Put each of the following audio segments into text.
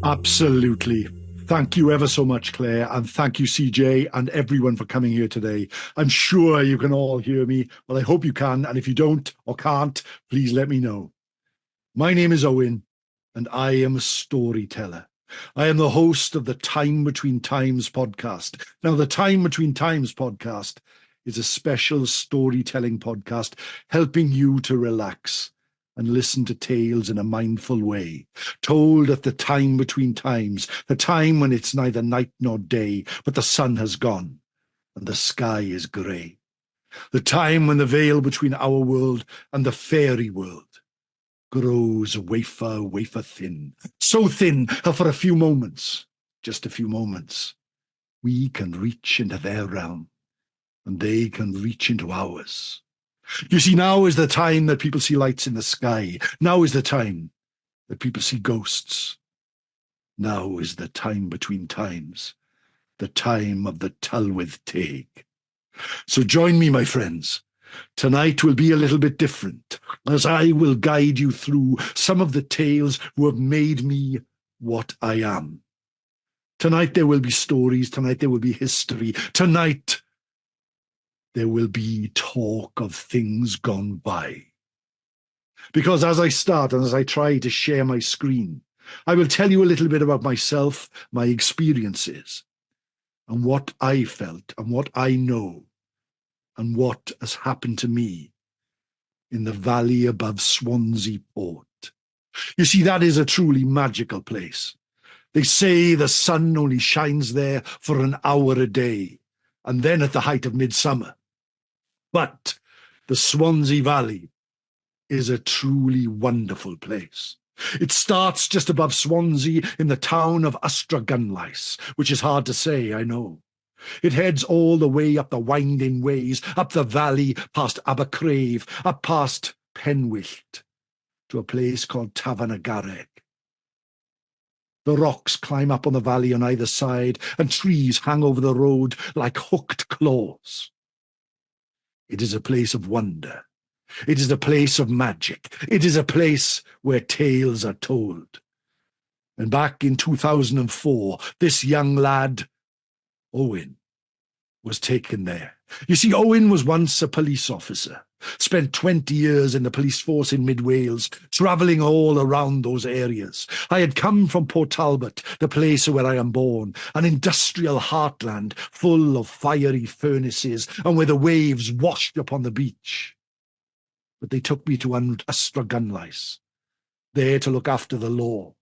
Absolutely. Thank you ever so much, Claire, and thank you, CJ, and everyone for coming here today. I'm sure you can all hear me. Well, I hope you can, and if you don't or can't, please let me know. My name is Owen, and I am a storyteller. I am the host of the Time Between Times podcast. Now, the Time Between Times podcast is a special storytelling podcast helping you to relax and listen to tales in a mindful way, told at the time between times, the time when it's neither night nor day, but the sun has gone and the sky is grey. The time when the veil between our world and the fairy world grows wafer, wafer thin. So thin that for a few moments, just a few moments, we can reach into their realm and they can reach into ours. You see, now is the time that people see lights in the sky. Now is the time that people see ghosts. Now is the time between times, the time of the Tylweth Teg. So join me, my friends. Tonight will be a little bit different, as I will guide you through some of the tales who have made me what I am. Tonight there will be stories, tonight there will be history, tonight there will be talk of things gone by. Because as I start and as I try to share my screen, I will tell you a little bit about myself, my experiences, and what I felt and what I know, and what has happened to me in the valley above Swansea port. You see, that is a truly magical place. They say the sun only shines there for an hour a day, and then at the height of midsummer. But the Swansea Valley is a truly wonderful place. It starts just above Swansea in the town of Astragunlais, which is hard to say, I know. It heads all the way up the winding ways, up the valley, past Abercrave, up past Penwyllt, to a place called Tafarn-y-Garreg. The rocks climb up on the valley on either side, and trees hang over the road like hooked claws. It is a place of wonder. It is a place of magic. It is a place where tales are told. And back in 2004, this young lad, Owen, was taken there. You see, Owen was once a police officer, spent 20 years in the police force in mid-Wales, travelling all around those areas. I had come from Port Talbot, the place where I am born, an industrial heartland full of fiery furnaces and where the waves washed upon the beach. But they took me to Astragunlais, there to look after the law.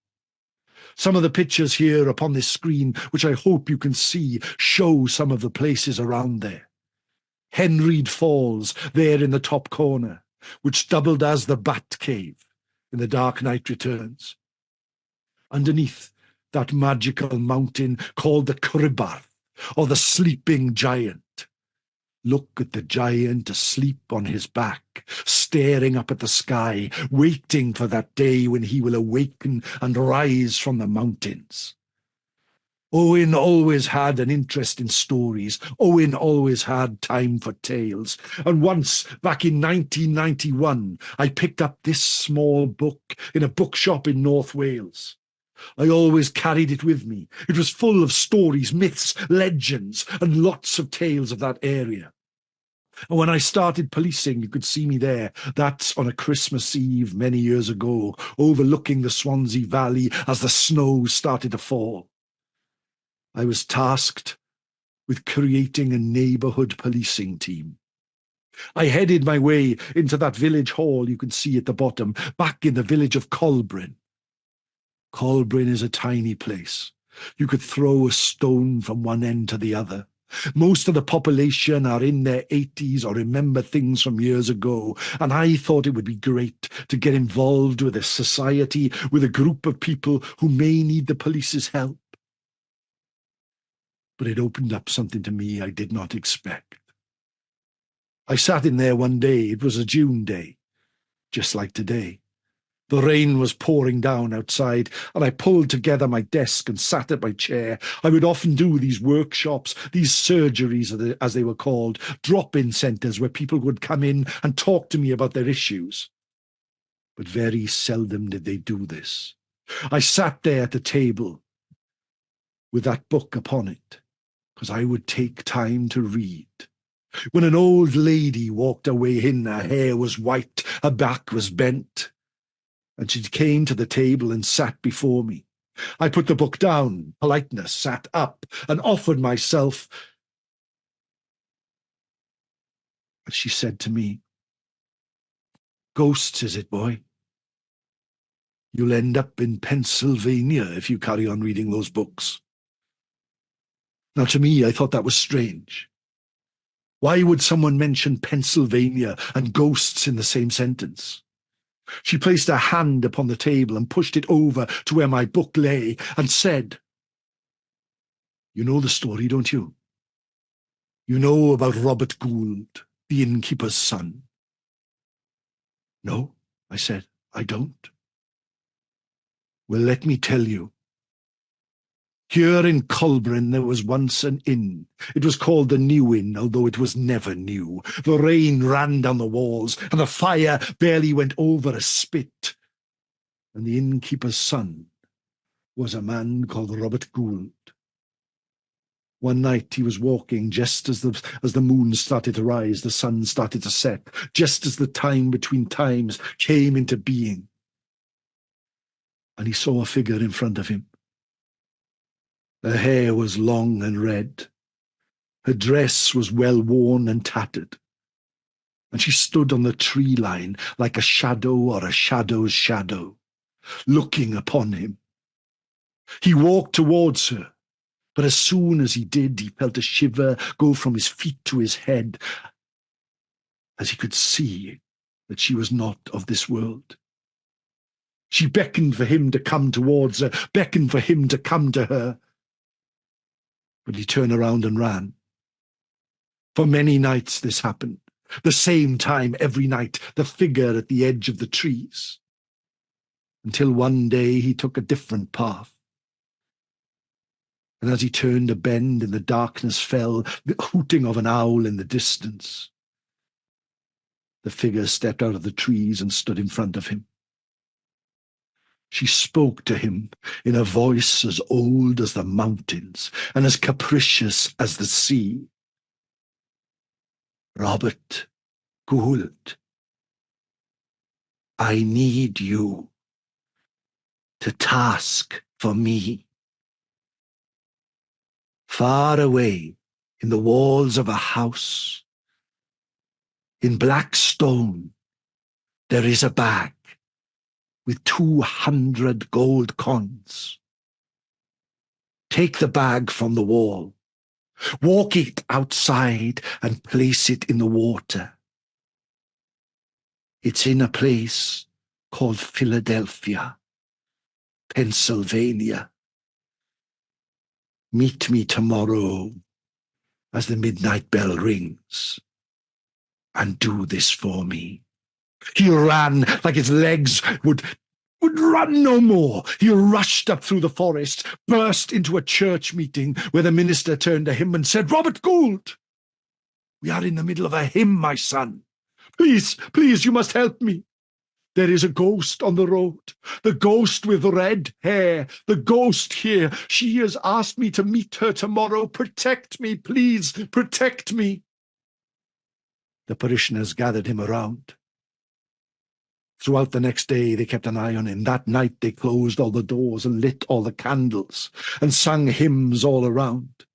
Some of the pictures here upon this screen, which I hope you can see, show some of the places around there. Henreid Falls, there in the top corner, which doubled as the Bat Cave in The Dark Knight Returns. Underneath that magical mountain called the Cribbarth, or the Sleeping Giant. Look at the giant asleep on his back, staring up at the sky, waiting for that day when he will awaken and rise from the mountains. Owen always had an interest in stories. Owen always had time for tales. And once, back in 1991, I picked up this small book in a bookshop in North Wales. I always carried it with me. It was full of stories, myths, legends, and lots of tales of that area. And when I started policing, you could see me there. That's on a Christmas Eve many years ago, overlooking the Swansea Valley as the snow started to fall. I was tasked with creating a neighbourhood policing team. I headed my way into that village hall you can see at the bottom, back in the village of Colbryn. Colbryn is a tiny place. You could throw a stone from one end to the other. Most of the population are in their 80s or remember things from years ago, and I thought it would be great to get involved with a society, with a group of people who may need the police's help. but it opened up something to me I did not expect. I sat in there one day. It was a June day, just like today. The rain was pouring down outside, and I pulled together my desk and sat at my chair. I would often do these workshops, these surgeries, as they were called, drop-in centres where people would come in and talk to me about their issues. But very seldom did they do this. I sat there at the table with that book upon it, because I would take time to read. When an old lady walked her way in, her hair was white, her back was bent, and she came to the table and sat before me. I put the book down, politeness, sat up, and offered myself. And she said to me, "Ghosts, is it, boy? You'll end up in Pennsylvania if you carry on reading those books." Now, to me, I thought that was strange. Why would someone mention Pennsylvania and ghosts in the same sentence? She placed her hand upon the table and pushed it over to where my book lay and said, "You know the story, don't you? You know about Robert Gould, the innkeeper's son." "No," I said, "I don't." "Well, let me tell you. Here in Colburn there was once an inn. It was called the New Inn, although it was never new. The rain ran down the walls, and the fire barely went over a spit. And the innkeeper's son was a man called Robert Gould. One night he was walking just as the moon started to rise, the sun started to set, just as the time between times came into being. And he saw a figure in front of him. Her hair was long and red. Her dress was well worn and tattered. And she stood on the tree line like a shadow or a shadow's shadow, looking upon him. He walked towards her, but as soon as he did, he felt a shiver go from his feet to his head, as he could see that she was not of this world. She beckoned for him to come towards her, beckoned for him to come to her. But he turned around and ran. For many nights this happened, the same time every night, the figure at the edge of the trees, until one day he took a different path. And as he turned a bend in the darkness fell the hooting of an owl in the distance. The figure stepped out of the trees and stood in front of him. She spoke to him in a voice as old as the mountains and as capricious as the sea. "Robert Gould, I need you to task for me. Far away in the walls of a house, in black stone, there is a bag with 200 gold coins. Take the bag from the wall, walk it outside and place it in the water. It's in a place called Philadelphia, Pennsylvania. Meet me tomorrow as the midnight bell rings, and do this for me." He ran like his legs would run no more. He rushed up through the forest, burst into a church meeting where the minister turned to him and said, "Robert Gould, we are in the middle of a hymn, my son. Please, please, you must help me. There is a ghost on the road, the ghost with red hair, the ghost here. She has asked me to meet her tomorrow. Protect me, please, protect me." The parishioners gathered him around. Throughout the next day, they kept an eye on him. That night, they closed all the doors and lit all the candles and sung hymns all around.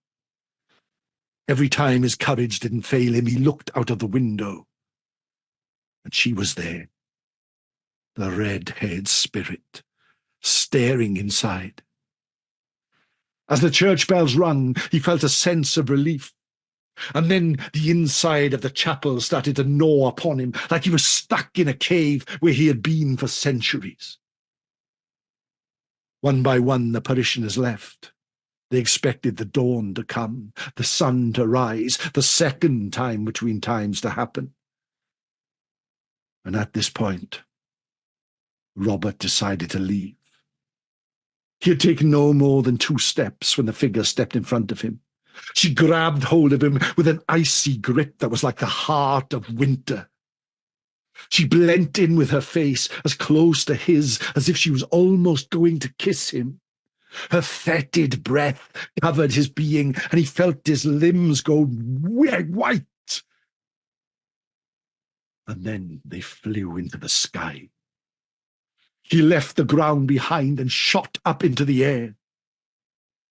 Every time his courage didn't fail him, he looked out of the window. And she was there, the red-haired spirit, staring inside. As the church bells rung, he felt a sense of relief. And then the inside of the chapel started to gnaw upon him, like he was stuck in a cave where he had been for centuries. One by one, the parishioners left. They expected the dawn to come, the sun to rise, the second time between times to happen. And at this point, Robert decided to leave. He had taken no more than 2 steps when the figure stepped in front of him. She grabbed hold of him with an icy grip that was like the heart of winter. She blent in with her face as close to his as if she was almost going to kiss him. Her fetid breath covered his being, and he felt his limbs go white. And then they flew into the sky. He left the ground behind and shot up into the air.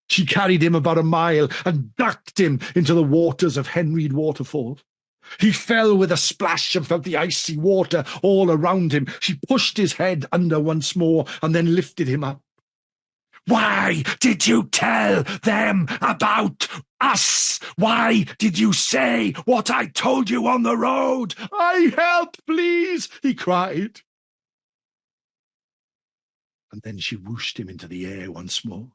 She carried him about a mile and ducked him into the waters of Henreid Waterfall. He fell with a splash and felt the icy water all around him. She pushed his head under once more and then lifted him up. Why did you tell them about us? Why did you say what I told you on the road? I help, please, he cried. And then she whooshed him into the air once more.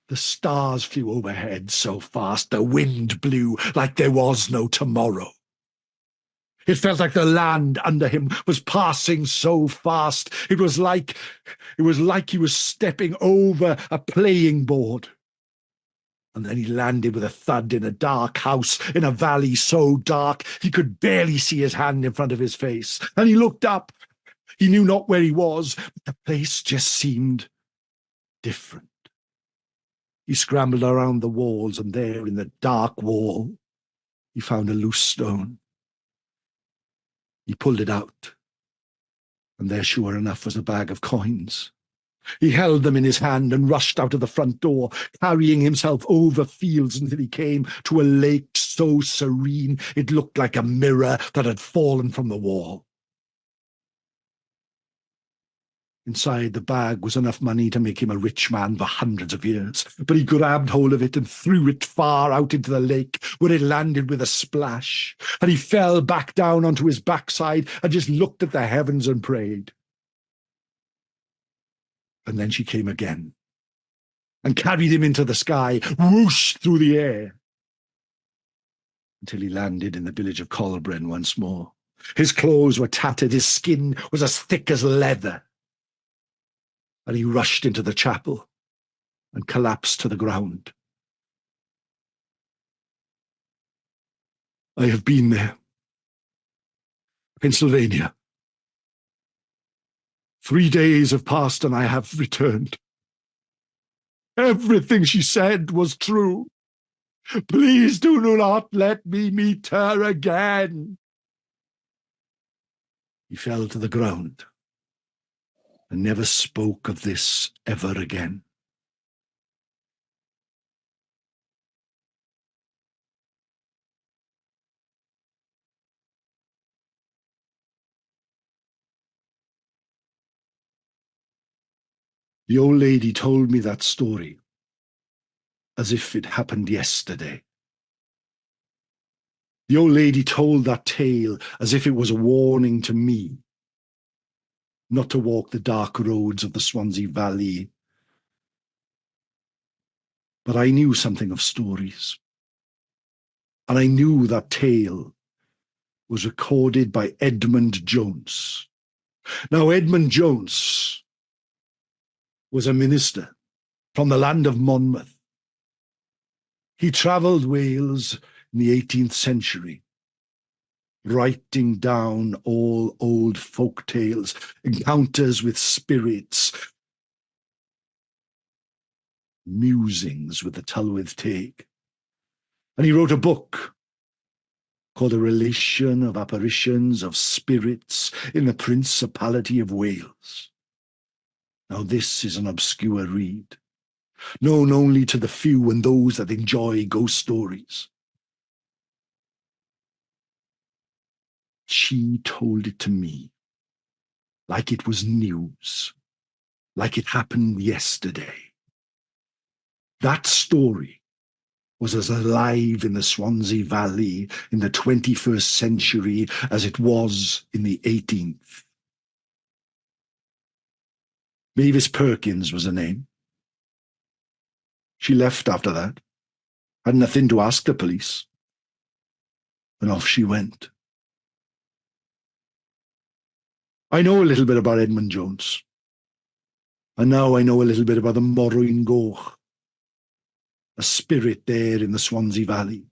The stars flew overhead so fast the wind blew like there was no tomorrow. It felt like the land under him was passing so fast. It was like he was stepping over a playing board. And then he landed with a thud in a dark house in a valley so dark he could barely see his hand in front of his face. And he looked up. He knew not where he was, but the place just seemed different. He scrambled around the walls, and there in the dark wall, he found a loose stone. He pulled it out, and there, sure enough, was a bag of coins. He held them in his hand and rushed out of the front door, carrying himself over fields until he came to a lake so serene it looked like a mirror that had fallen from the wall. Inside the bag was enough money to make him a rich man for hundreds of years, but he grabbed hold of it and threw it far out into the lake, where it landed with a splash, and he fell back down onto his backside and just looked at the heavens and prayed. And then she came again and carried him into the sky, whooshed through the air, until he landed in the village of Colbren once more. His clothes were tattered, his skin was as thick as leather. And he rushed into the chapel and collapsed to the ground. I have been there. Pennsylvania. 3 days have passed and I have returned. Everything she said was true. Please do not let me meet her again. He fell to the ground and never spoke of this ever again. The old lady told me that story as if it happened yesterday. The old lady told that tale as if it was a warning to me not to walk the dark roads of the Swansea Valley. But I knew something of stories, and I knew that tale was recorded by Edmund Jones. Now, Edmund Jones was a minister from the land of Monmouth. He travelled Wales in the 18th century, writing down all old folk tales, encounters with spirits, musings with the Tylweth Teg. And he wrote a book called A Relation of Apparitions of Spirits in the Principality of Wales. Now this is an obscure read, known only to the few and those that enjoy ghost stories. She told it to me like it was news, like it happened yesterday. That story was as alive in the Swansea Valley in the 21st century as it was in the 18th. Mavis Perkins was her name. She left after that, had nothing to ask the police, and off she went. I know a little bit about Edmund Jones, and now I know a little bit about the Morwyn Goch, a spirit there in the Swansea Valley.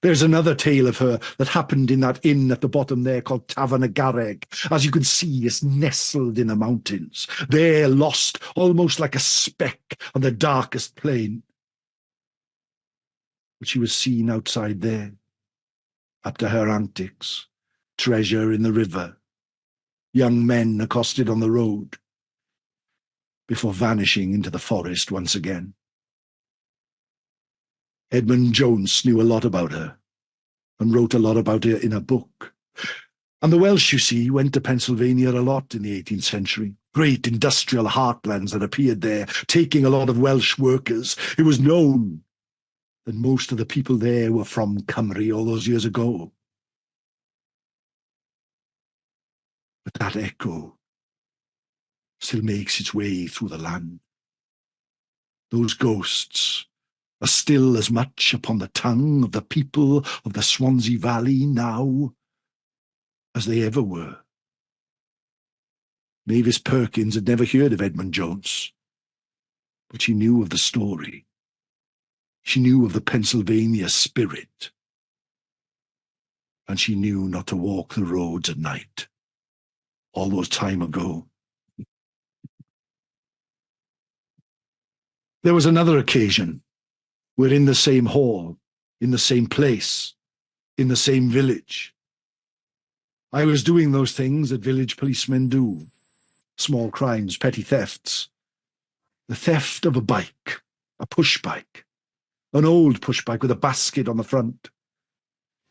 There's another tale of her that happened in that inn at the bottom there called Tafarn y Garreg. As you can see, it's nestled in the mountains. There, lost, almost like a speck on the darkest plain. But she was seen outside there, up to her antics, treasure in the river, young men accosted on the road, before vanishing into the forest once again. Edmund Jones knew a lot about her, and wrote a lot about her in a book. And the Welsh, you see, went to Pennsylvania a lot in the 18th century. Great industrial heartlands that appeared there, taking a lot of Welsh workers. It was known that most of the people there were from Cymru all those years ago. But that echo still makes its way through the land. Those ghosts are still as much upon the tongue of the people of the Swansea Valley now as they ever were. Mavis Perkins had never heard of Edmund Jones, but she knew of the story. She knew of the Pennsylvania spirit, and she knew not to walk the roads at night, all those time ago. There was another occasion where in the same hall, in the same place, in the same village, I was doing those things that village policemen do. Small crimes, petty thefts. The theft of a bike, a push bike, an old push bike with a basket on the front.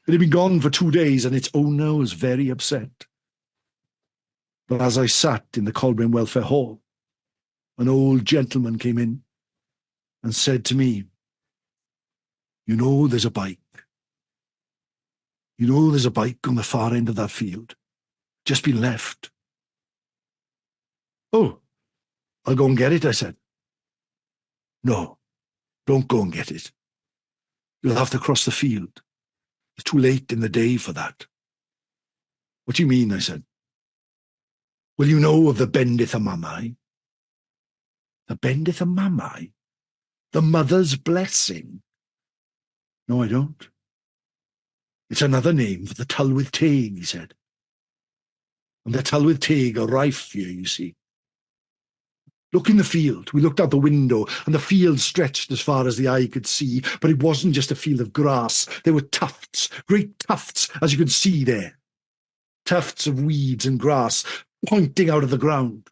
It had been gone for 2 days and its owner was very upset. But as I sat in the Colburn Welfare Hall, an old gentleman came in and said to me, "You know there's a bike. You know there's a bike on the far end of that field. Just been left." "Oh, I'll go and get it," I said. "No, don't go and get it. You'll have to cross the field. It's too late in the day for that." "What do you mean?" I said. "Well, you know of the Bendith y Mamau." "The Bendith y Mamau? The Mother's Blessing?" "No, I don't. It's another name for the Tylweth Teg," he said. "And the Tylweth Teg are rife here, you see. Look in the field." We looked out the window, and the field stretched as far as the eye could see, but it wasn't just a field of grass. There were tufts, great tufts, as you could see there. Tufts of weeds and grass pointing out of the ground.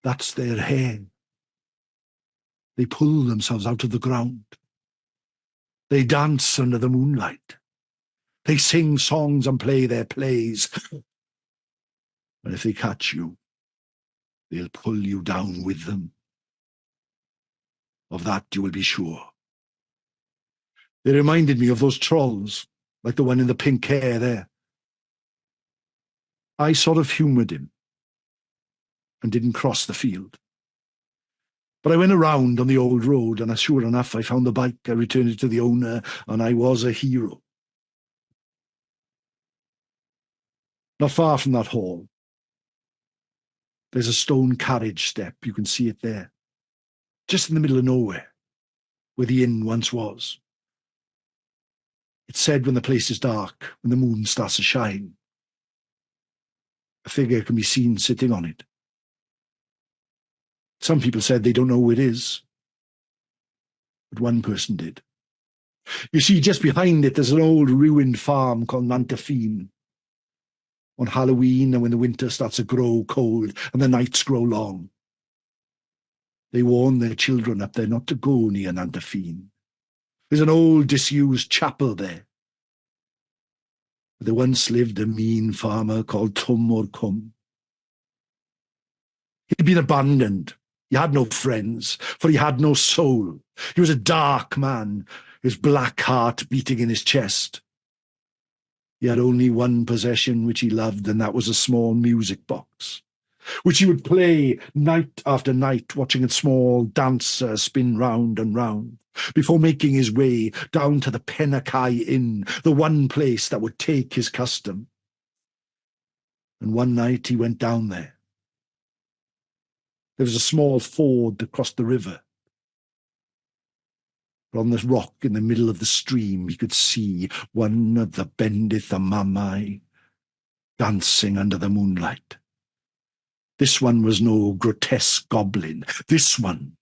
That's their hair. They pull themselves out of the ground. They dance under the moonlight. They sing songs and play their plays. But if they catch you, they'll pull you down with them. Of that you will be sure. They reminded me of those trolls, like the one in the pink hair there. I sort of humoured him and didn't cross the field. But I went around on the old road, and sure enough, I found the bike. I returned it to the owner, and I was a hero. Not far from that hall, there's a stone carriage step. You can see it there, just in the middle of nowhere, where the inn once was. It's said when the place is dark, when the moon starts to shine, a figure can be seen sitting on it. Some people said they don't know who it is, but one person did. You see, just behind it, there's an old ruined farm called Nantafine. On Halloween, and when the winter starts to grow cold and the nights grow long, they warn their children up there not to go near Nantafine. There's an old disused chapel there. There once lived a mean farmer called Twm o'r Cwm. He'd been abandoned. He had no friends, for he had no soul. He was a dark man, his black heart beating in his chest. He had only one possession which he loved, and that was a small music box. which he would play night after night, watching a small dancer spin round and round, before making his way down to the Pennakai Inn, the one place that would take his custom. And one night he went down there. There was a small ford across the river. But on this rock in the middle of the stream, he could see one of the Bendith Amamai dancing under the moonlight. This one was no grotesque goblin. This one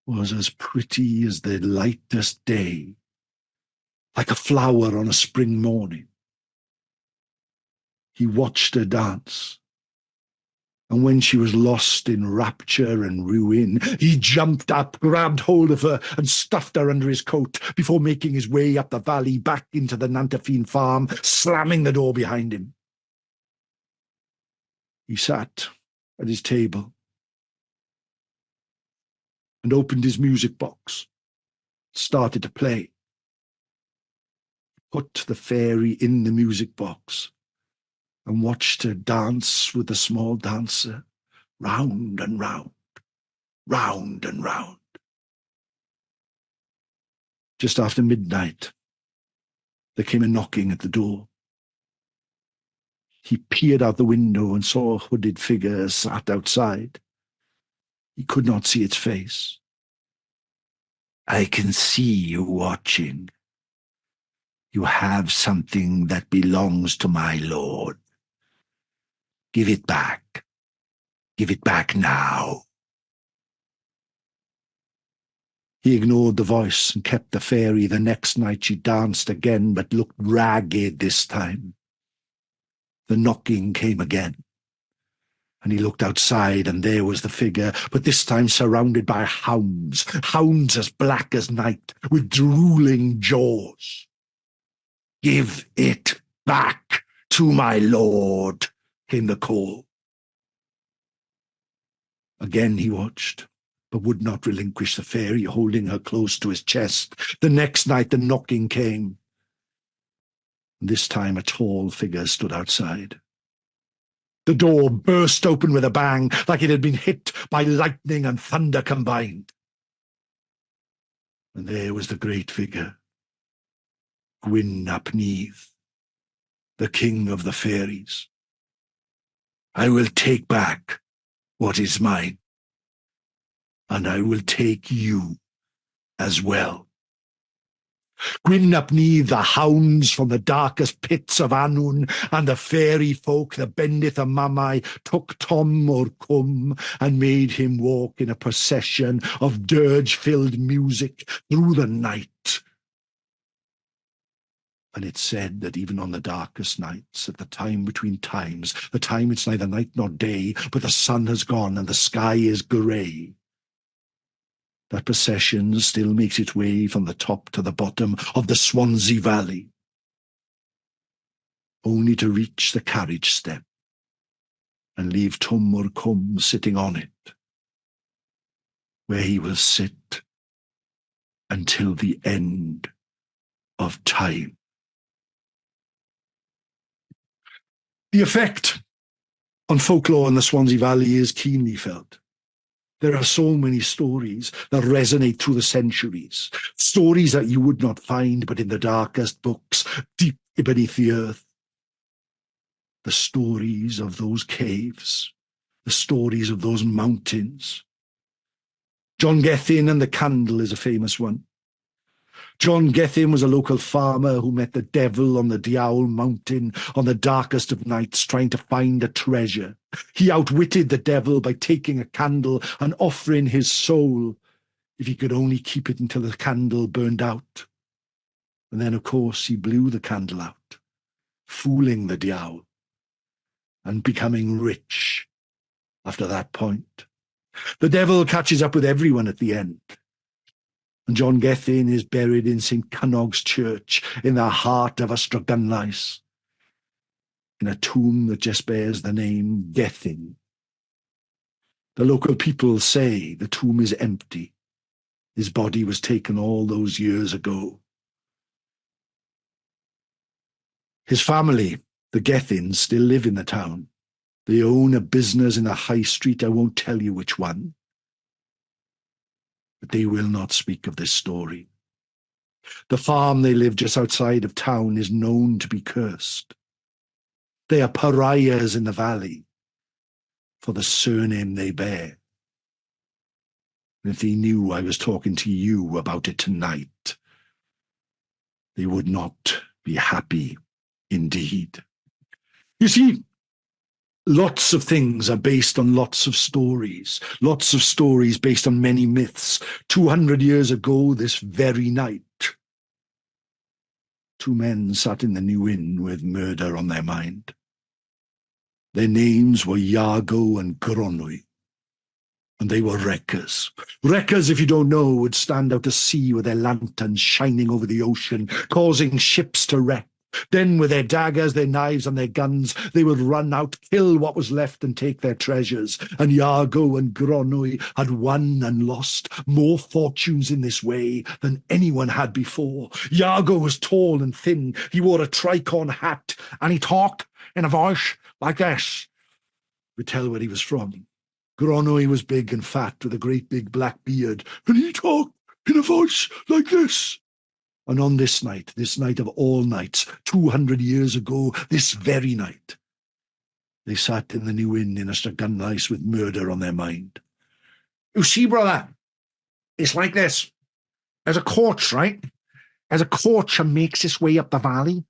was as pretty as the lightest day, like a flower on a spring morning. He watched her dance, and when she was lost in rapture and ruin, he jumped up, grabbed hold of her, and stuffed her under his coat before making his way up the valley back into the Nantafine farm, slamming the door behind him. He sat at his table and opened his music box, started to play. Put the fairy in the music box and watched her dance with the small dancer, round and round, round and round. Just after midnight, there came a knocking at the door. He peered out the window and saw a hooded figure sat outside. He could not see its face. "I can see you watching. You have something that belongs to my lord. Give it back. Give it back now." He ignored the voice and kept the fairy. The next night she danced again, but looked ragged this time. The knocking came again, and he looked outside, and there was the figure, but this time surrounded by hounds, hounds as black as night, with drooling jaws. "Give it back to my lord," came the call. Again he watched, but would not relinquish the fairy, holding her close to his chest. The next night the knocking came. This time a tall figure stood outside. The door burst open with a bang, like it had been hit by lightning and thunder combined. And there was the great figure, Gwyn ap Nudd, the king of the fairies. "I will take back what is mine, and I will take you as well." Gwyn ap Nudd, the hounds from the darkest pits of Annwn, and the fairy folk, the Bendith Amamai, took Tom o'r Cwm and made him walk in a procession of dirge-filled music through the night. And it's said that even on the darkest nights, at the time between times, the time it's neither night nor day, but the sun has gone and the sky is grey, that procession still makes its way from the top to the bottom of the Swansea Valley, only to reach the carriage step and leave Tom o'r Cwm sitting on it, where he will sit until the end of time. The effect on folklore in the Swansea Valley is keenly felt. There are so many stories that resonate through the centuries, stories that you would not find but in the darkest books, deep beneath the earth. The stories of those caves, the stories of those mountains. John Gethin and the candle is a famous one. John Gethin was a local farmer who met the devil on the Diawl Mountain on the darkest of nights trying to find a treasure. He outwitted the devil by taking a candle and offering his soul if he could only keep it until the candle burned out. And then, of course, he blew the candle out, fooling the Diawl and becoming rich after that point. The devil catches up with everyone at the end. And John Gethin is buried in St. Cynog's Church in the heart of Ystrad, in a tomb that just bears the name Gethin. The local people say the tomb is empty. His body was taken all those years ago. His family, the Gethins, still live in the town, They own a business in the high street. I won't tell you which one. But they will not speak of this story. The farm they live just outside of town is known to be cursed. They are pariahs in the valley for the surname they bear. And if they knew I was talking to you about it tonight, they would not be happy indeed. You see, lots of things are based on lots of stories based on many myths. 200 years ago, this very night, two men sat in the New Inn with murder on their mind. Their names were Iago and Gronwy, and they were wreckers. Wreckers, if you don't know, would stand out to sea with their lanterns shining over the ocean, causing ships to wreck. Then, with their daggers, their knives, and their guns, they would run out, kill what was left, and take their treasures. And Iago and Gronwy had won and lost more fortunes in this way than anyone had before. Iago was tall and thin. He wore a tricorn hat, and he talked in a voice like this. We tell where he was from. Gronwy was big and fat, with a great big black beard, and he talked in a voice like this. And on this night of all nights, 200 years ago, this very night, they sat in the New Inn in Ystradgynlais with murder on their mind. You see, brother, it's like this. There's a coach, right? There's a coach that makes its way up the valley.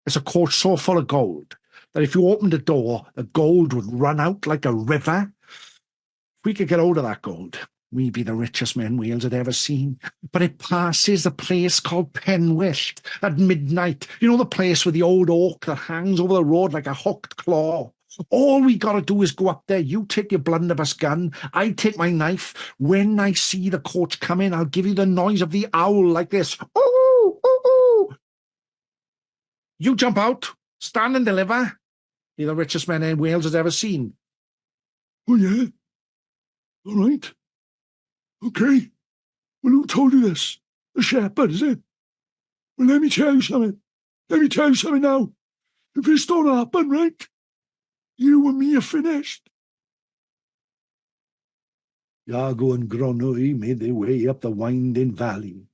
It's a coach so full of gold that if you opened the door, the gold would run out like a river. If we could get hold of that gold, we'd be the richest men Wales had ever seen. But it passes a place called Penwyllt at midnight. You know, the place with the old oak that hangs over the road like a hooked claw. All we got to do is go up there. You take your blunderbuss gun. I take my knife. When I see the coach coming, I'll give you the noise of the owl like this. Ooh, ooh, ooh. You jump out, stand and deliver. You're the richest men in Wales has ever seen. Oh, yeah? All right. Okay. Well, who told you this? The shepherd, is it? Well, let me tell you something. Let me tell you something now. If this don't happen, right, you and me are finished. Iago and Gronwy made their way up the winding valley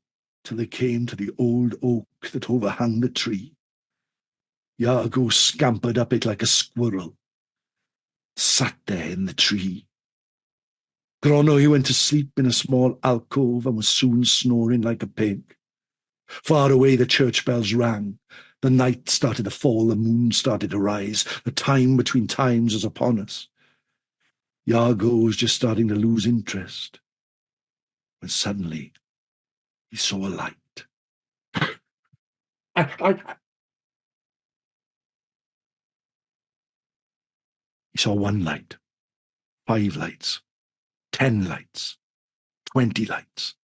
till they came to the old oak that overhung the tree. Iago scampered up it like a squirrel, sat there in the tree. Gronwy went to sleep in a small alcove and was soon snoring like a pig. Far away the church bells rang. The night started to fall, the moon started to rise. The time between times was upon us. Iago was just starting to lose interest when suddenly he saw a light. He saw one light, 5 lights, 10 lights, 20 lights.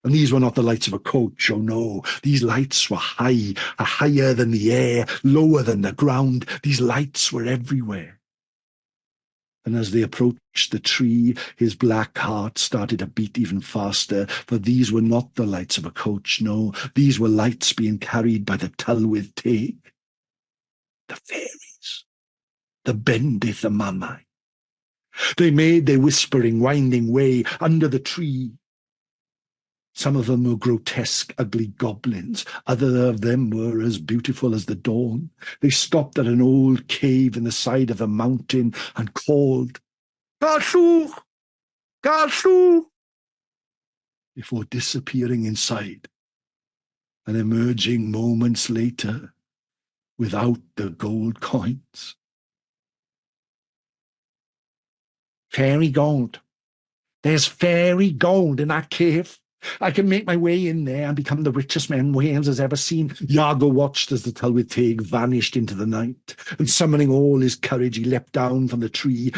And these were not the lights of a coach, oh no. These lights were higher than the air, lower than the ground. These lights were everywhere. And as they approached the tree, his black heart started to beat even faster, for these were not the lights of a coach, no. These were lights being carried by the Tylweth Teg, the fairies, the Bendith y Mamau. They made their whispering, winding way under the tree. Some of them were grotesque, ugly goblins. Other of them were as beautiful as the dawn. They stopped at an old cave in the side of a mountain and called, "Garllw! Garllw!" before disappearing inside and emerging moments later without the gold coins. Fairy gold. There's fairy gold in that cave. I can make my way in there and become the richest man Wales has ever seen. Iago watched as the Tylweth Teg vanished into the night, and summoning all his courage, he leapt down from the tree.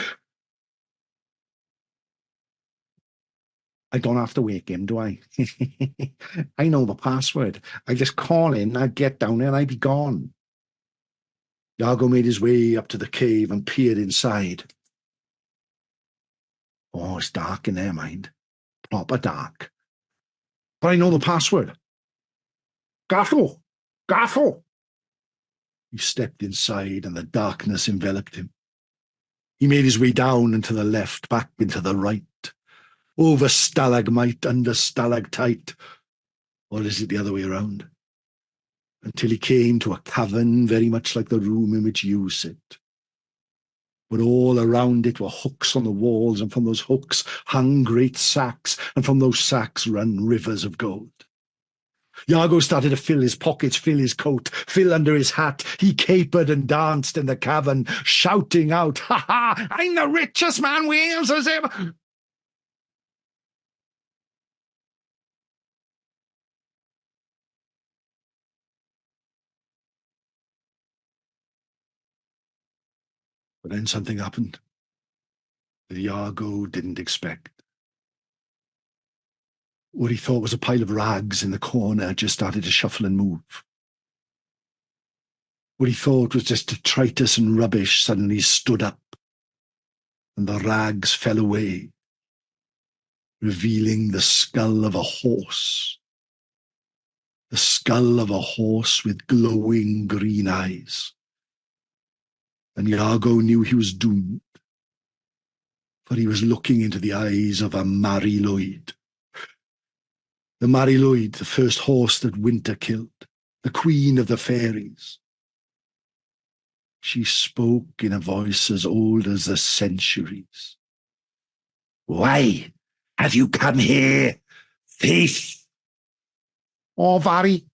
I don't have to wake him, do I? I know the password. I just call in, I get down there, and I be gone. Iago made his way up to the cave and peered inside. Oh, it's dark in there, mind. Proper dark. But I know the password. Garllw! Garllw! He stepped inside and the darkness enveloped him. He made his way down and to the left, back and to the right, over stalagmite, under stalactite, or is it the other way around? Until he came to a cavern very much like the room in which you sit. But all around it were hooks on the walls, and from those hooks hung great sacks, and from those sacks ran rivers of gold. Iago started to fill his pockets, fill his coat, fill under his hat. He capered and danced in the cavern, shouting out, "Ha ha! I'm the richest man Wales has ever..." But then something happened that Iago didn't expect. What he thought was a pile of rags in the corner just started to shuffle and move. What he thought was just detritus and rubbish suddenly stood up, and the rags fell away, revealing the skull of a horse. The skull of a horse with glowing green eyes. And Iago knew he was doomed, for he was looking into the eyes of a Mari Lwyd. The Mari Lwyd, the first horse that winter killed, the queen of the fairies. She spoke in a voice as old as the centuries. "Why have you come here, thief?" "Oh, Vari,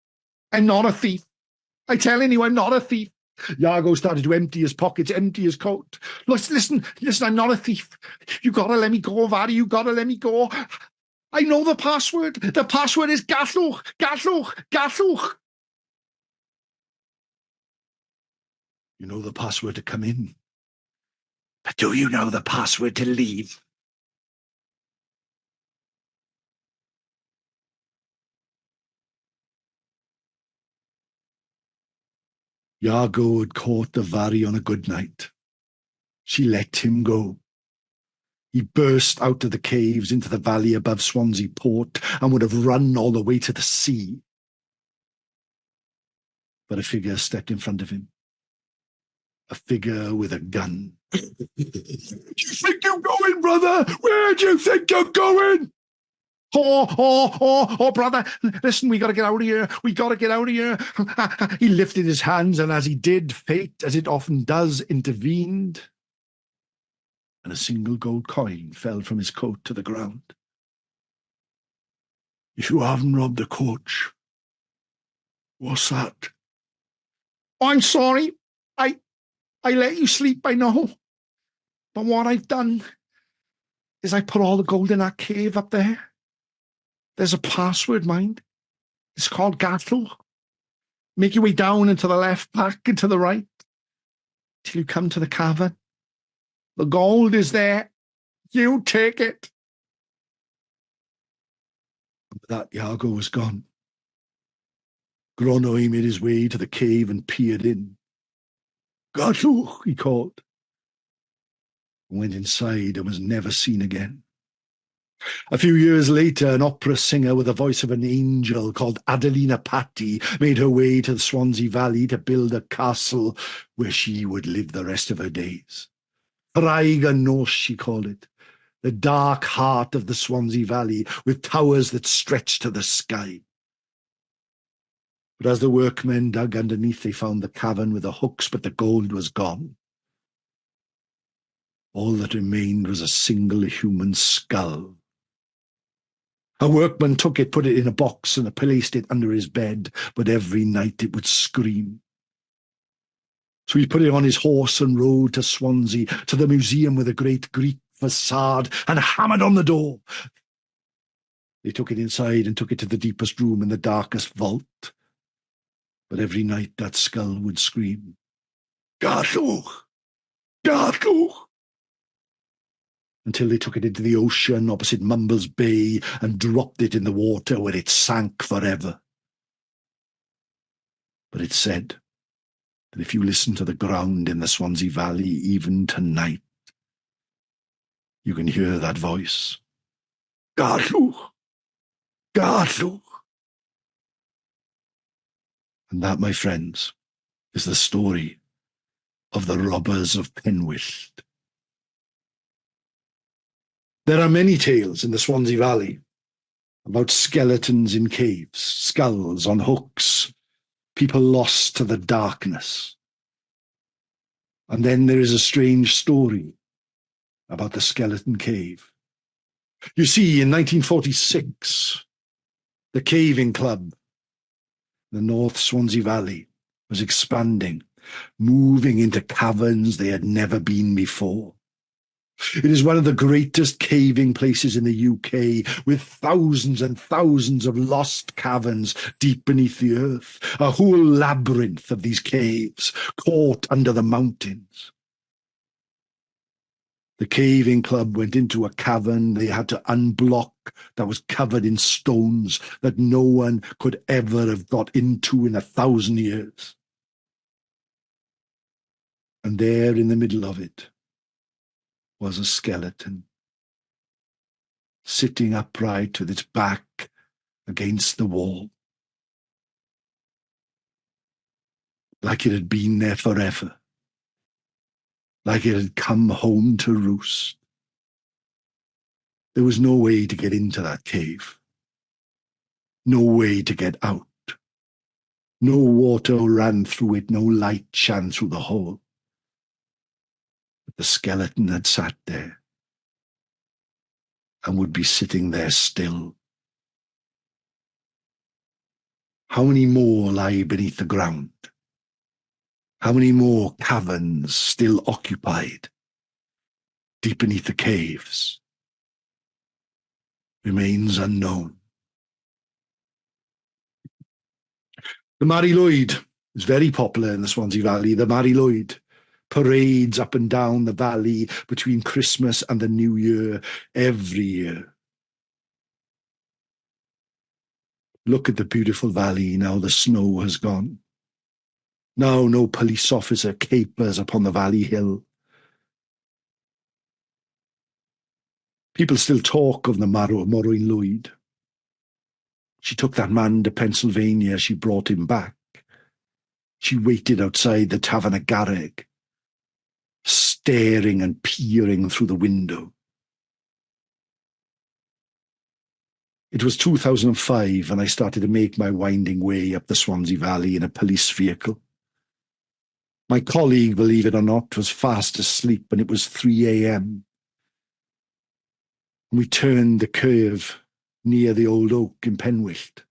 I'm not a thief. I'm telling you, I'm not a thief." Iago started to empty his pockets, empty his coat. Listen, I'm not a thief. You gotta let me go, Vari, you gotta let me go. I know the password. The password is Gallwch, Gallwch, Gallwch. You know the password to come in. But do you know the password to leave? Iago had caught the Vari on a good night. She let him go. He burst out of the caves into the valley above Swansea port and would have run all the way to the sea. But a figure stepped in front of him. A figure with a gun. "Where do you think you're going, brother? Where do you think you're going?" Oh, brother, listen, we got to get out of here. We got to get out of here." He lifted his hands, and as he did, fate, as it often does, intervened, and a single gold coin fell from his coat to the ground. "You haven't robbed the coach." "What's that?" "I'm sorry. I let you sleep, I know. But what I've done is I put all the gold in that cave up there. There's a password, mind. It's called Gatl. Make your way down and to the left, back and to the right, till you come to the cavern. The gold is there. You take it." And with that, Iago was gone. Gronwy made his way to the cave and peered in. "Gatl," he called, and went inside and was never seen again. A few years later, an opera singer with the voice of an angel called Adelina Patti made her way to the Swansea Valley to build a castle where she would live the rest of her days. Craig y Nos, she called it, the dark heart of the Swansea Valley, with towers that stretched to the sky. But as the workmen dug underneath, they found the cavern with the hooks, but the gold was gone. All that remained was a single human skull. A workman took it, put it in a box, and placed it under his bed, but every night it would scream. So he put it on his horse and rode to Swansea, to the museum with a great Greek facade, and hammered on the door. They took it inside and took it to the deepest room in the darkest vault. But every night that skull would scream, "Gallwch! Gallwch!" Until they took it into the ocean opposite Mumbles Bay and dropped it in the water where it sank forever. But it said that if you listen to the ground in the Swansea Valley even tonight, you can hear that voice. "Gallwch! Gallwch!" And that, my friends, is the story of the robbers of Penwyllt. There are many tales in the Swansea Valley about skeletons in caves, skulls on hooks, people lost to the darkness. And then there is a strange story about the skeleton cave. You see, in 1946, the caving club, the North Swansea Valley, was expanding, moving into caverns they had never been before. It is one of the greatest caving places in the UK, with thousands and thousands of lost caverns deep beneath the earth, a whole labyrinth of these caves caught under the mountains. The caving club went into a cavern they had to unblock that was covered in stones that no one could ever have got into in 1,000 years. And there in the middle of it was a skeleton, sitting upright with its back against the wall, like it had been there forever, like it had come home to roost. There was no way to get into that cave, no way to get out. No water ran through it, no light shone through the hole. But the skeleton had sat there and would be sitting there still. How many more lie beneath the ground? How many more caverns still occupied deep beneath the caves? Remains unknown. The Mari Lwyd is very popular in the Swansea Valley. The Mari Lwyd parades up and down the valley between Christmas and the New Year every year. Look at the beautiful valley now the snow has gone. Now no police officer capers upon the valley hill. People still talk of the Morwyn Lwyd. She took that man to Pennsylvania. She brought him back. She waited outside the tavern at Garreg, staring and peering through the window. It was 2005 and I started to make my winding way up the Swansea Valley in a police vehicle. My colleague, believe it or not, was fast asleep and it was 3 a.m. We turned the curve near the Old Oak in Penwyllt.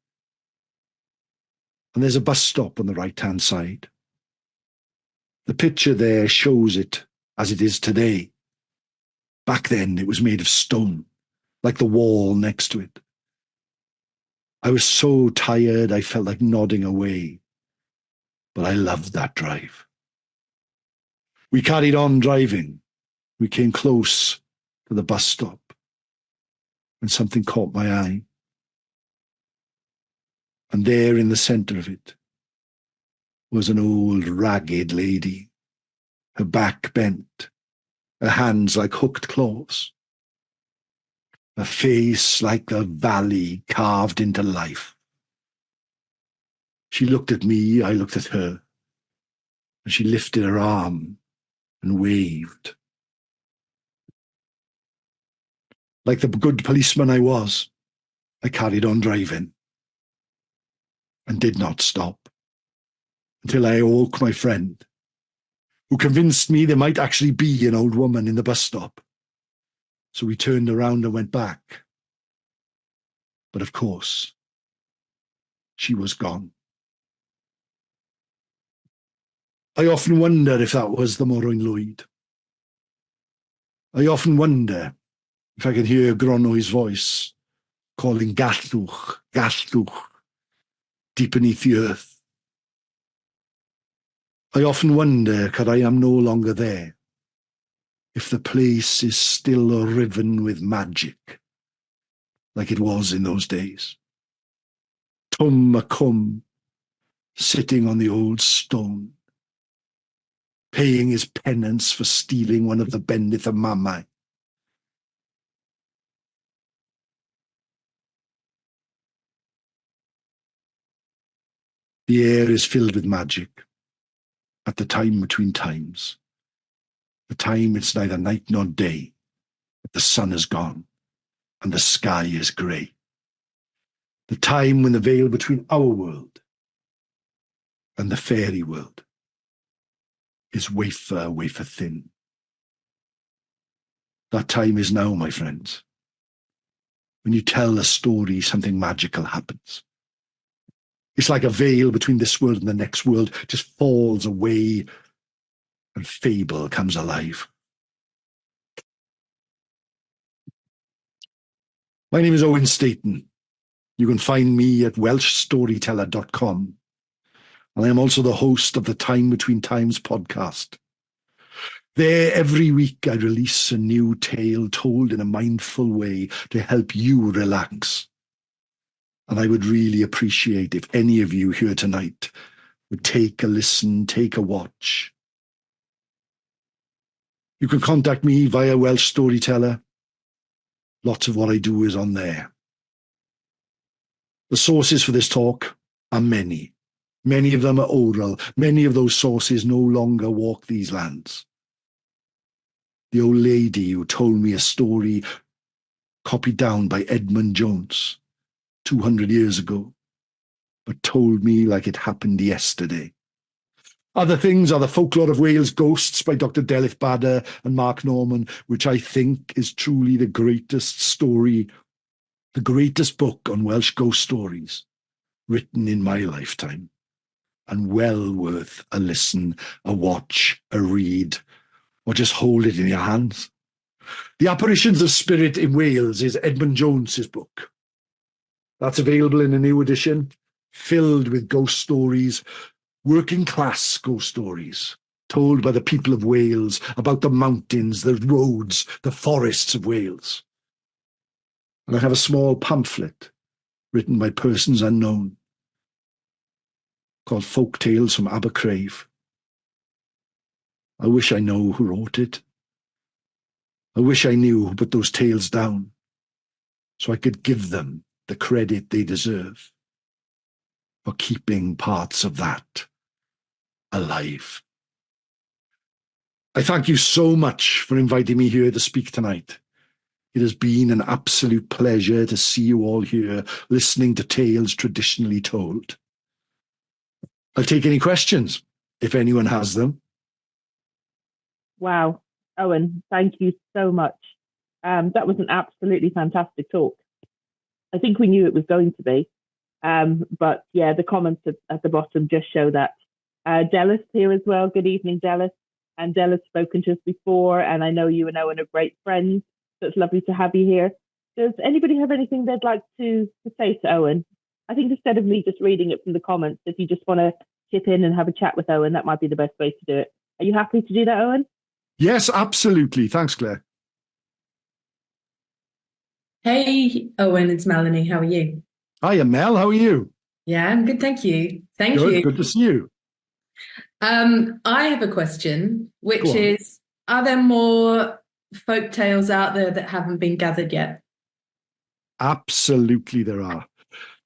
And there's a bus stop on the right-hand side. The picture there shows it as it is today. Back then, it was made of stone, like the wall next to it. I was so tired, I felt like nodding away. But I loved that drive. We carried on driving. We came close to the bus stop when something caught my eye. And there in the centre of it was an old ragged lady, her back bent, her hands like hooked claws, a face like the valley carved into life. She looked at me, I looked at her, and she lifted her arm and waved. Like the good policeman I was, I carried on driving and did not stop until I awoke my friend, who convinced me there might actually be an old woman in the bus stop. So we turned around and went back. But of course, she was gone. I often wonder if that was the Morwyn Lwyd. I often wonder if I could hear Gronwy's voice calling Gallwch, Gallwch, deep beneath the earth. I often wonder, could I am no longer there, if the place is still riven with magic, like it was in those days. Tum a cum, sitting on the old stone, paying his penance for stealing one of the bendith a mamau. The air is filled with magic at the time between times, the time it's neither night nor day, The sun has gone and the sky is grey. The time when the veil between our world and the fairy world is wafer, wafer thin. That time is now, my friends. When you tell a story, something magical happens. It's like a veil between this world and the next world just falls away and fable comes alive. My name is Owen Staton. You can find me at welshstoryteller.com. And I am also the host of the Time Between Times podcast. There, every week, I release a new tale told in a mindful way to help you relax. And I would really appreciate if any of you here tonight would take a listen, take a watch. You can contact me via Welsh Storyteller. Lots of what I do is on there. The sources for this talk are many. Many of them are oral. Many of those sources no longer walk these lands. The old lady who told me a story copied down by Edmund Jones 200 years ago, but told me like it happened yesterday. Other things are the Folklore of Wales Ghosts by Dr. Tylweth Teg and Mark Norman, which I think is truly the greatest story, the greatest book on Welsh ghost stories written in my lifetime, and well worth a listen, a watch, a read, or just hold it in your hands. The Apparitions of Spirit in Wales is Edmund Jones's book. That's available in a new edition, filled with ghost stories, working class ghost stories, told by the people of Wales about the mountains, the roads, the forests of Wales. And I have a small pamphlet written by persons unknown called Folk Tales from Abercrave. I wish I know who wrote it. I wish I knew who put those tales down so I could give them the credit they deserve for keeping parts of that alive. I thank you so much for inviting me here to speak tonight. It has been an absolute pleasure to see you all here listening to tales traditionally told. I'll take any questions if anyone has them. Wow, Owen, thank you so much. That was an absolutely fantastic talk. I think we knew it was going to be, but yeah, the comments at the bottom just show that. Della's here as well. Good evening, Della. And Della's spoken to us before, and I know you and Owen are great friends, so it's lovely to have you here. Does anybody have anything they'd like to say to Owen? I think instead of me just reading it from the comments, if you just want to chip in and have a chat with Owen, that might be the best way to do it. Are you happy to do that, Owen? Yes, absolutely. Thanks, Claire. Hey, Owen, it's Melanie. How are you? Hiya, Mel. How are you? Yeah, I'm good, thank you. Thank Good. you. Good to see you. I have a question, which is, are there more folk tales out there that haven't been gathered yet? Absolutely, there are.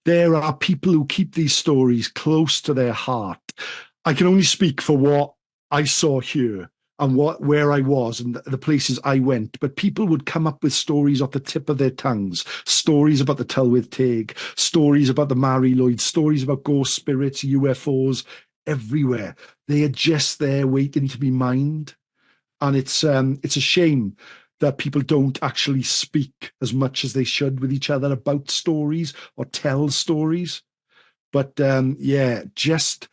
There are people who keep these stories close to their heart. I can only speak for what I saw here and where I was and the places I went, but people would come up with stories off the tip of their tongues, stories about the Tylweth Teg, stories about the Mary Lloyd, stories about ghost spirits, UFOs, everywhere. They are just there waiting to be mined. And it's a shame that people don't actually speak as much as they should with each other about stories or tell stories. But yeah, just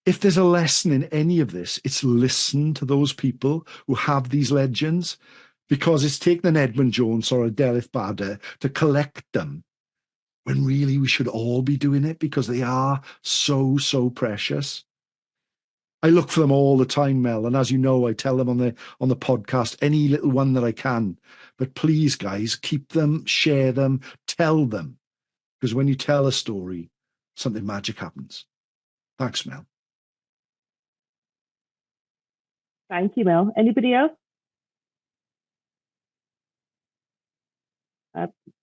if there's a lesson in any of this, it's listen to those people who have these legends, because it's taken an Edmund Jones or a Tylweth Teg to collect them, when really we should all be doing it, because they are so, so precious. I look for them all the time, Mel, and as you know, I tell them on the podcast, any little one that I can. But please, guys, keep them, share them, tell them, because when you tell a story, something magic happens. Thanks, Mel. Thank you, Mel. Anybody else?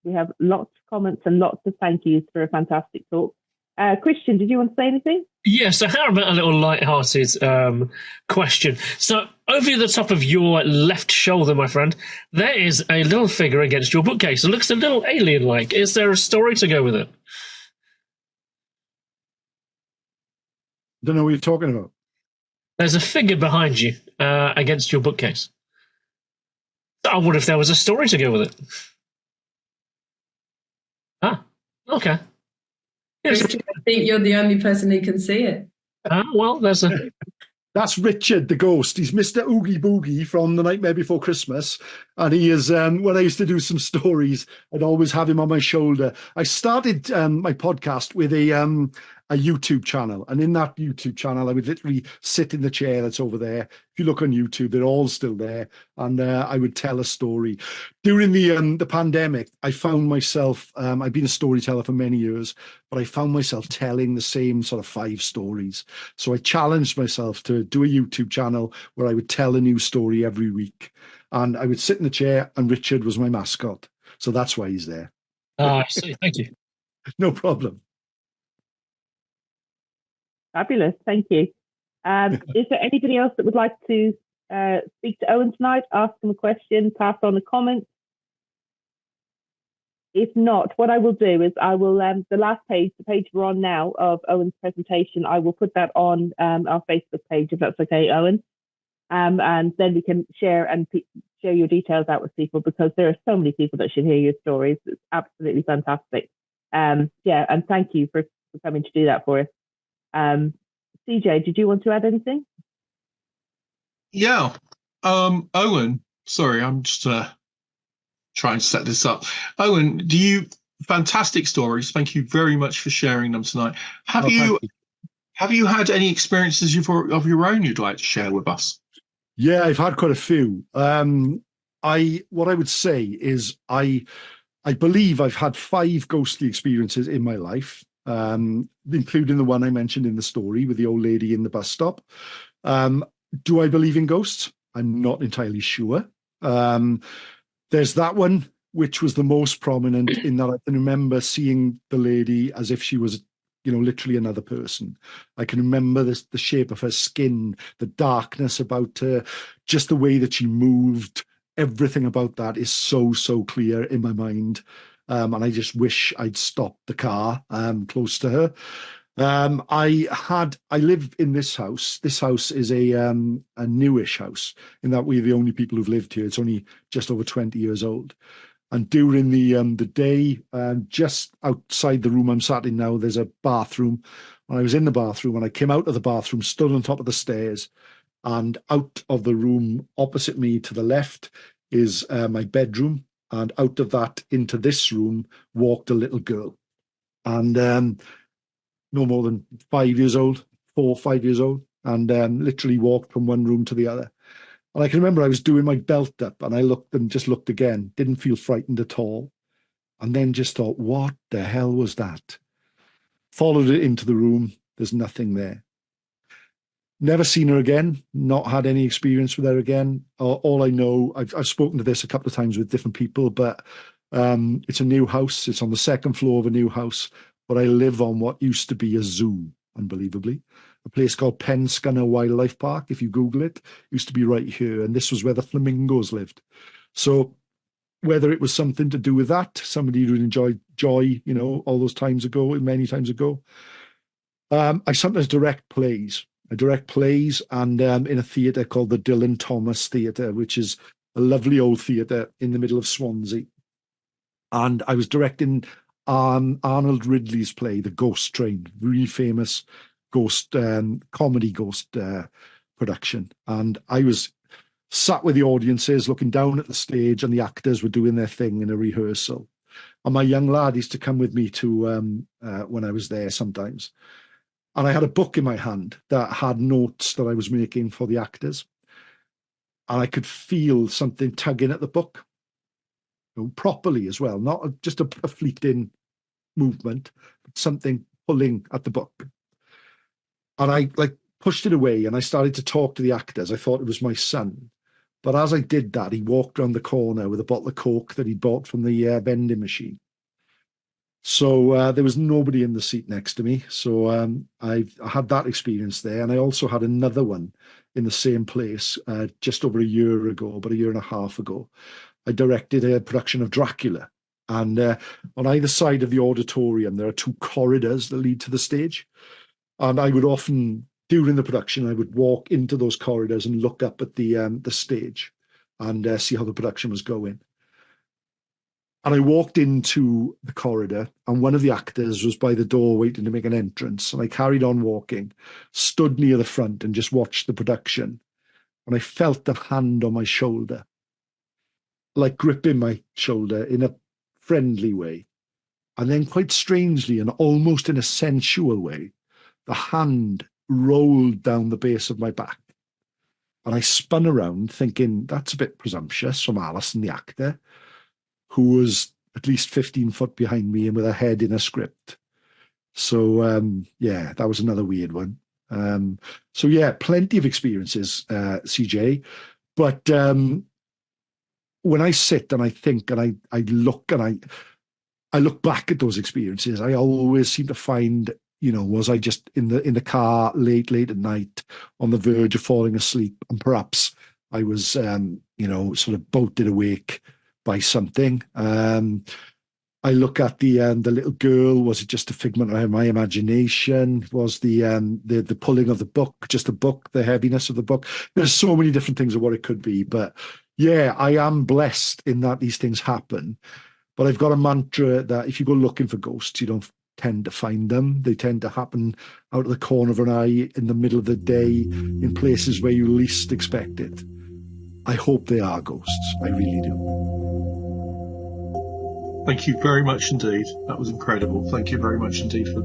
We have lots of comments and lots of thank yous for a fantastic talk. Christian, did you want to say anything? Yeah, so how about a little light-hearted question? So, over the top of your left shoulder, my friend, there is a little figure against your bookcase. It looks a little alien-like. Is there a story to go with it? Don't know what you're talking about. There's a figure behind you against your bookcase. I wonder if there was a story to go with it. Ah, okay. Yes. Richard, I think you're the only person who can see it. Well, there's a... That's Richard, the ghost. He's Mr. Oogie Boogie from The Nightmare Before Christmas. And he is, when I used to do some stories, I'd always have him on my shoulder. I started my podcast with a YouTube channel. And in that YouTube channel, I would literally sit in the chair that's over there. If you look on YouTube, they're all still there. And I would tell a story. During the pandemic, I found myself, I've been a storyteller for many years, but I found myself telling the same sort of 5 stories. So I challenged myself to do a YouTube channel where I would tell a new story every week. And I would sit in the chair and Richard was my mascot. So that's why he's there. I see. Thank you. No problem. Fabulous. Thank you. Is there anybody else that would like to speak to Owen tonight, ask him a question, pass on a comment? If not, what I will do is I will, the last page, the page we're on now of Owen's presentation, I will put that on our Facebook page, if that's okay, Owen. And then we can share your details out with people, because there are so many people that should hear your stories. It's absolutely fantastic. And thank you for coming to do that for us. CJ, did you want to add anything? Yeah. Owen, sorry, I'm just trying to set this up. Owen, fantastic stories. Thank you very much for sharing them tonight. Have you had any experiences of your own you'd like to share with us? Yeah, I've had quite a few. What I would say is I believe I've had 5 ghostly experiences in my life, including the one I mentioned in the story with the old lady in the bus stop. Do I believe in ghosts? I'm not entirely sure. There's that one, which was the most prominent, in that I can remember seeing the lady as if she was, literally another person. I can remember the shape of her skin, the darkness about her, just the way that she moved. Everything about that is so clear in my mind. And I just wish I'd stopped the car close to her. I live in this house. This house is a newish house, in that we're the only people who've lived here. It's only just over 20 years old. And during the day, just outside the room I'm sat in now, there's a bathroom. And I was in the bathroom, and I came out of the bathroom, stood on top of the stairs, and out of the room opposite me to the left is my bedroom. And out of that into this room walked a little girl. And no more than 5 years old, 4 or 5 years old, and literally walked from one room to the other. And I can remember I was doing my belt up, and I looked and just looked again, didn't feel frightened at all. And then just thought, what the hell was that? Followed it into the room. There's nothing there. Never seen her again, not had any experience with her again. All I know, I've spoken to this a couple of times with different people, but it's a new house. It's on the 2nd floor of a new house, but I live on what used to be a zoo, unbelievably. A place called Penscunner Wildlife Park. If you Google it, used to be right here. And this was where the flamingos lived. So whether it was something to do with that, somebody who enjoyed joy, all those times ago, many times ago. I sometimes direct plays. I direct plays and in a theatre called the Dylan Thomas Theatre, which is a lovely old theatre in the middle of Swansea. And I was directing Arnold Ridley's play, The Ghost Train, really famous ghost comedy ghost production. And I was sat with the audiences looking down at the stage, and the actors were doing their thing in a rehearsal. And my young lad used to come with me to when I was there sometimes. And I had a book in my hand that had notes that I was making for the actors. And I could feel something tugging at the book, properly as well, not just a fleeting movement, but something pulling at the book. And I pushed it away, and I started to talk to the actors. I thought it was my son. But as I did that, he walked around the corner with a bottle of Coke that he bought from the vending machine. So there was nobody in the seat next to me. So I had that experience there. And I also had another one in the same place just over a year ago, about a year and a half ago. I directed a production of Dracula. And on either side of the auditorium, there are two corridors that lead to the stage. And I would often, during the production, I would walk into those corridors and look up at the stage and see how the production was going. And I walked into the corridor, and one of the actors was by the door waiting to make an entrance. And I carried on walking, stood near the front, and just watched the production. And I felt a hand on my shoulder, like gripping my shoulder in a friendly way. And then, quite strangely and almost in a sensual way, the hand rolled down the base of my back. And I spun around thinking, that's a bit presumptuous from Alison, the actor, who was at least 15 foot behind me and with her head in a script. So, yeah, that was another weird one. So, yeah, plenty of experiences, CJ. But when I sit and I think and I look and I look back at those experiences, I always seem to find, was I just in the car late at night on the verge of falling asleep, and perhaps I was, sort of bolted awake by something. I look at the little girl. Was it just a figment of my imagination? Was the pulling of the book just a book? The heaviness of the book? There's so many different things of what it could be. But yeah, I am blessed in that these things happen. But I've got a mantra that if you go looking for ghosts, you don't tend to find them. They tend to happen out of the corner of an eye, in the middle of the day, in places where you least expect it. I hope they are ghosts. I really do. Thank you very much indeed. That was incredible. Thank you very much indeed for